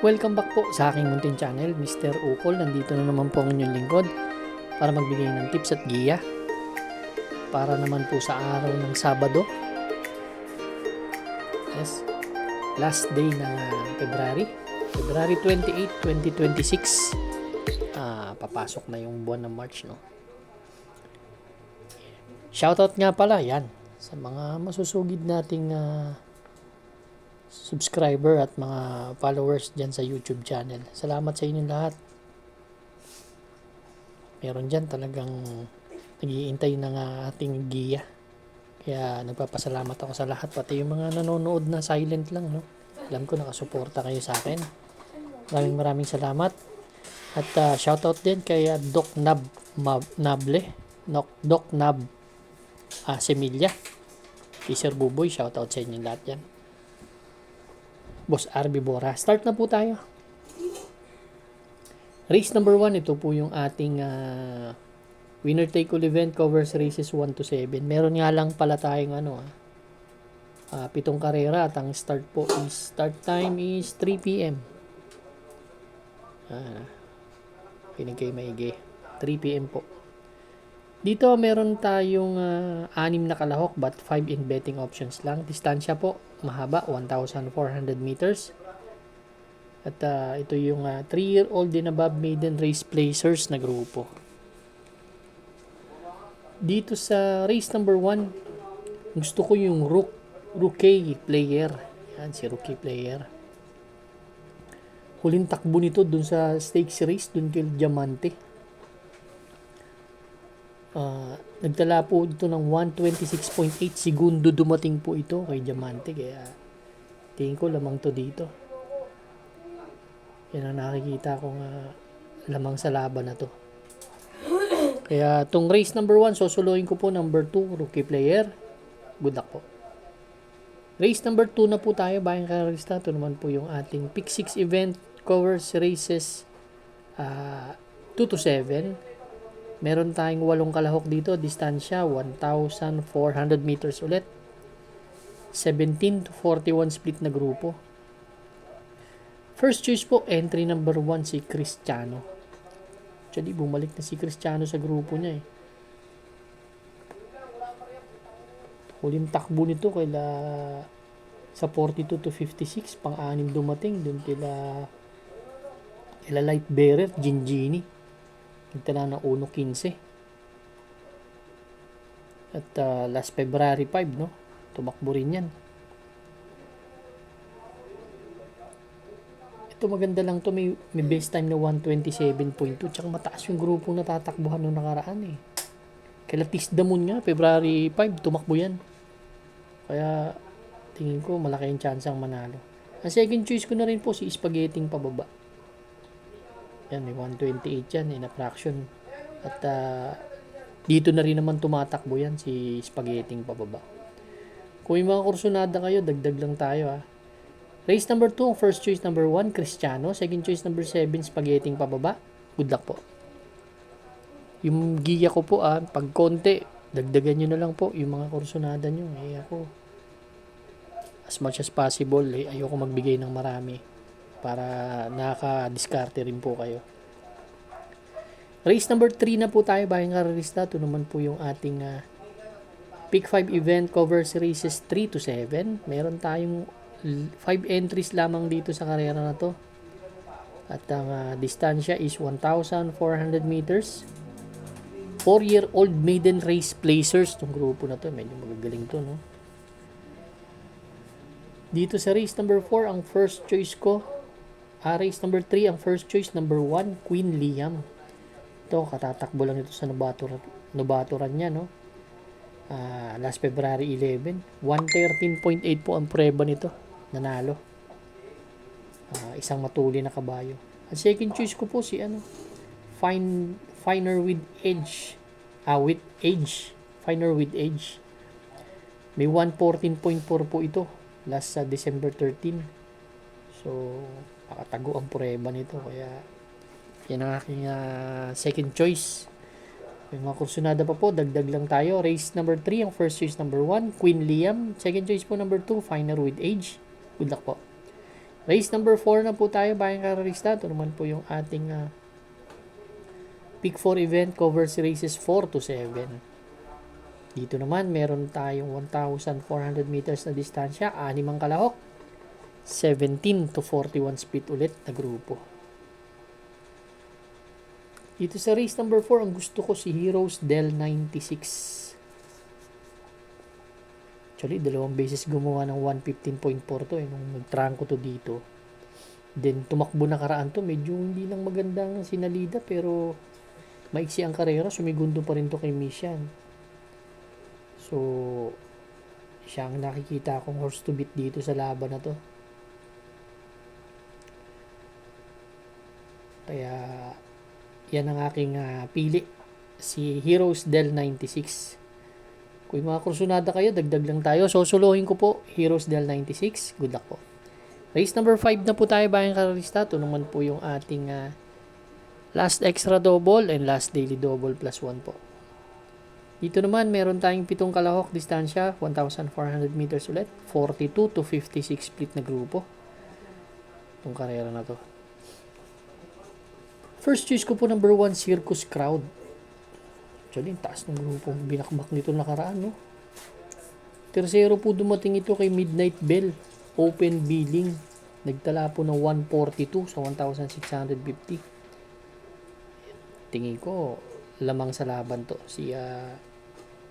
Welcome back po sa aking munting channel, Mr. Ukol. Nandito na naman po ang inyong lingkod para magbigay ng tips at giya para naman po sa araw ng Sabado. Yes, last day ng February 28, 2026. Papasok na yung buwan ng March, no? Shoutout nga pala, yan, sa mga masusugid nating subscriber at mga followers dyan sa YouTube channel. Salamat sa inyong lahat. Meron dyan talagang nag-iintay ng ating giya. Kaya nagpapasalamat ako sa lahat, pati yung mga nanonood na silent lang, no? Alam ko nakasuporta kayo sa akin. Maraming salamat. At shoutout din kay Doc Semilla. Kay Sir Buboy, shoutout sa inyong lahat yan. Boss RB Bora. Start na po tayo. Race number 1, ito po yung ating winner take all event, covers races 1 to 7. Meron nga lang pala tayong 7 karera at ang start time is 3 p.m. Kinig kayo maigi. 3 p.m. po. Dito meron tayong 6 na kalahok but 5 in betting options lang. Distansya po mahaba, 1,400 meters. At ito yung 3-year-old and above maiden race placers na grupo. Dito sa race number 1, gusto ko yung rookie player. Yan, si rookie player. Huling takbo nito dun sa stakes race, dun kay Diamante. Nagtala po ito ng 126.8 segundo dumating po ito kay Diamante, kaya tingin ko lamang to dito. Yan ang nakikita kong lamang sa laban na to. Kaya tong race number 1, susuluin ko po number 2, rookie player. Good luck po. Race number 2 na po tayo, bayang karalista. Ito naman po yung ating pick 6 event, covers races 2 to 7. Meron tayong 8 kalahok dito, distansya 1,400 meters ulit. 17 to 41 split na grupo. First choice po, entry number 1 si Cristiano. Actually, bumalik na si Cristiano sa grupo niya eh. Huling takbo nito sa 42 to 56, pang-anim dumating dun kila Light Bearer, Gingini. Nagtala ng 1.15. At last February 5, no? Tumakbo rin yan. Ito maganda lang to, may best time na 127.2, tsaka mataas yung grupong natatakbuhan noong nakaraan eh. Kaya Tisdamon nga, February 5, tumakbo yan. Kaya tingin ko malaki yung chance ang manalo. Ang second choice ko na rin po si Spaghetti pababa. Yan, may 128 yan, na fraction. At dito na rin naman tumatakbo yan, si Spaghetti pababa. Kung yung mga kursunada kayo, dagdag lang tayo ha. Race number 2, first choice number 1, Cristiano. Second choice number 7, Spaghetti pababa. Good luck po. Yung giya ko po pag konti, dagdagan nyo na lang po yung mga kursunada nyo. Ako, as much as possible, ayoko magbigay ng marami para nakaka-diskarte rin po kayo. Race number 3 na po tayo, bayang karalista. Ito naman po yung ating pick 5 event, covers races 3 to 7. Meron tayong 5 entries lamang dito sa karera na to. At ang distansya is 1,400 meters. 4-year-old maiden race placers itong grupo na to. Medyo magagaling to, no? Dito sa race number 4, ang first choice ko, race number 3, ang first choice number 1, Queen Liam. Ito, katatakbo lang ito sa nobaturan niya, no? Last February 11, 113.8 po ang preba nito. Nanalo. Isang matuli na kabayo. Ang second choice ko po si Finer with Edge. Finer with Edge. May 114.4 po ito. Last sa December 13. So, nakatago ang prueba nito. Kaya, yan ang aking second choice. May mga kursunada pa po. Dagdag lang tayo. Race number 3, ang first choice number 1, Queen Liam. Second choice po number 2, Finer with Age. Good luck po. Race number 4 na po tayo, bayang kararista. Ito naman po yung ating Pick 4 event, covers races 4 to 7. Dito naman, meron tayong 1,400 meters na distansya, 6 ang kalahok, 17 to 41 split ulit na grupo. Dito sa race number 4, ang gusto ko si Heroes Del 96. Actually, 2 beses gumawa ng 115.4 to nung nag-trangko to dito. Then, tumakbo na karaan to. Medyo hindi lang magandang sinalida, pero maiksi ang karera. Sumigundo pa rin to kay Mission. So, siya ang nakikita akong horse to beat dito sa laban na to. Kaya, yan ang aking pili. Si Heroes Del 96. Kung mga kursunada kayo, dagdag lang tayo. Sosolohin ko po, Heroes Del 96. Good luck po. Race number 5 na po tayo, bayang kararista. Ito naman po yung ating last extra double and last daily double plus 1 po. Dito naman, meron tayong 7 kalahok distansya, 1,400 meters ulit, 42 to 56 split na grupo. Itong karera na to. First choice ko po number 1, Circus Crowd. Actually, taas ng grupo binakbak nito nakaraan, no? Tercero po dumating ito kay Midnight Bell. Open billing. Nagtala po ng 142 sa 1,650. Tingin ko, lamang sa laban to. Si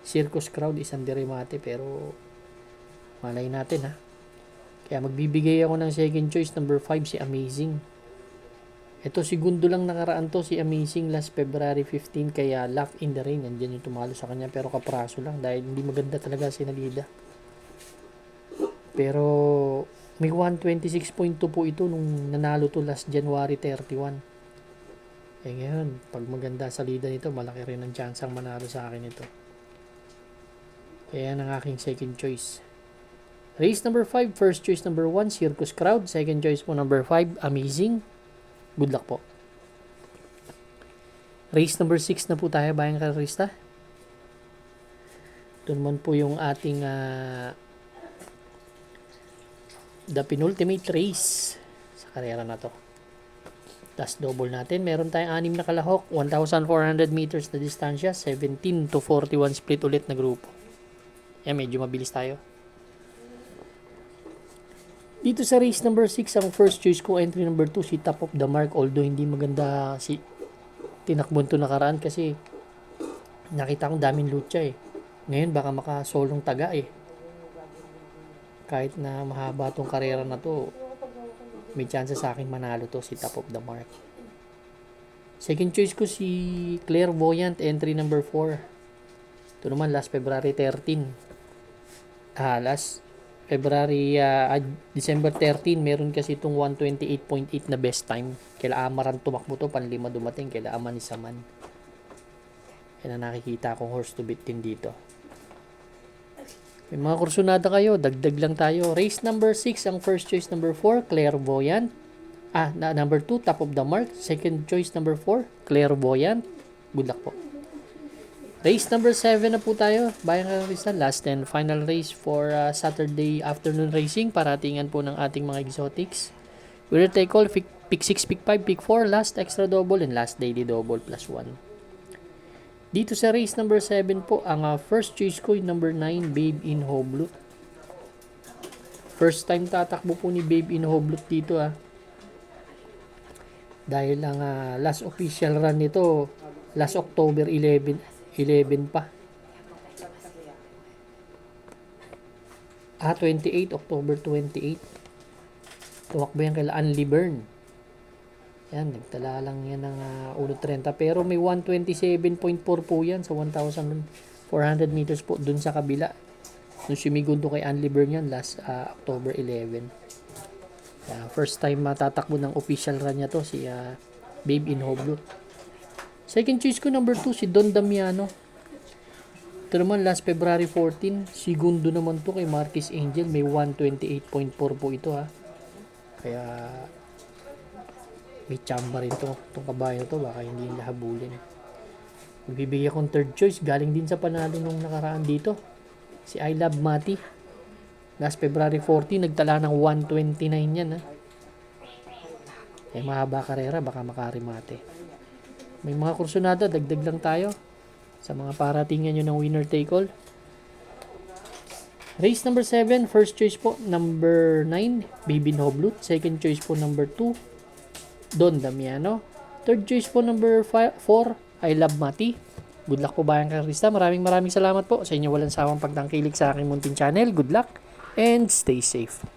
Circus Crowd, isang diremate, pero malay natin, ha? Kaya magbibigay ako ng second choice, number 5, si Amazing. Ito, segundo lang nakaraan to, si Amazing, last February 15, kaya Laugh in the Rain. Nandiyan yung tumalo sa kanya, pero kapraso lang dahil hindi maganda talaga sinalida. Pero may 126.2 po ito nung nanalo to last January 31. Eh ngayon, pag maganda salida nito, malaki rin ang chance ang manalo sa akin ito. Kaya yan ang aking second choice. Race number 5, first choice number 1, Circus Crowd. Second choice po number 5, Amazing. Good luck po. Race number 6 na po tayo, bayang kararista. Ito naman po yung ating the penultimate race sa karera na to. Last double natin. Meron tayong 6 na kalahok, 1,400 meters na distansya, 17 to 41 split ulit na grupo. Yan, medyo mabilis tayo. Dito sa race number 6, ang first choice ko, entry number 2, si Top of the Mark. Although hindi maganda si tinakbon to nakaraan kasi nakita kong daming lucha eh. Ngayon baka makasolong taga eh. Kahit na mahaba tong karera na to, may chance sa akin manalo to, si Top of the Mark. Second choice ko si Clairvoyant, entry number 4. Ito naman last February 13. December 13, meron kasi itong 128.8 na best time. Kaila Amaran tumakbo to, panlima dumating, kaila Aman ni Saman. Yan ang nakikita akong horse to beat din dito. May mga kursunada kayo, dagdag lang tayo. Race number 6, ang first choice number 4, Clairvoyant. Number 2, Top of the Mark. Second choice number 4, Clairvoyant. Good luck po. Race number 7 na po tayo. Bayang kararista, last and final race for Saturday afternoon racing. Paratingan po ng ating mga exotics. Winner take all, pick 6, pick 5, pick 4, last extra double, and last daily double plus 1. Dito sa race number 7 po, ang first choice ko yung number 9, Babe in Hoblut. First time tatakbo po ni Babe in Hoblut dito Dahil ang last official run nito, last October 11 pa. 28, October 28. Tumakbo yan kay Anli Byrne. Yan, nagtala lang yan ng 1.30. Pero may 127.4 po yan sa 1,400 meters po dun sa kabila. Nung sumigundo kay Anli Byrne yan last October 11. First time matatakbo ng official run niya to, si Babe in Hoblut. Second choice ko number 2, si Don Damiano. Ito naman last February 14. Segundo naman to kay Marquis Angel. May 128.4 po ito Kaya may chamba rin to. Itong kabayo to, baka hindi nila habulin. Magbibigay akong third choice. Galing din sa panalo nung nakaraan dito. Si I Love Mati. Last February 14, nagtala ng 129 yan Eh, mahaba karera, baka makarimate. May mga kursunada, dagdag lang tayo. Sa mga paratingan nyo ng winner take all. Race number 7, first choice po, number 9, Baby Noblut. Second choice po, number 2, Don Damiano. Third choice po, number 4, I Love Mati. Good luck po Bayang Karista. Maraming salamat po sa inyo walang sawang pagtangkilik sa aking munting channel. Good luck and stay safe.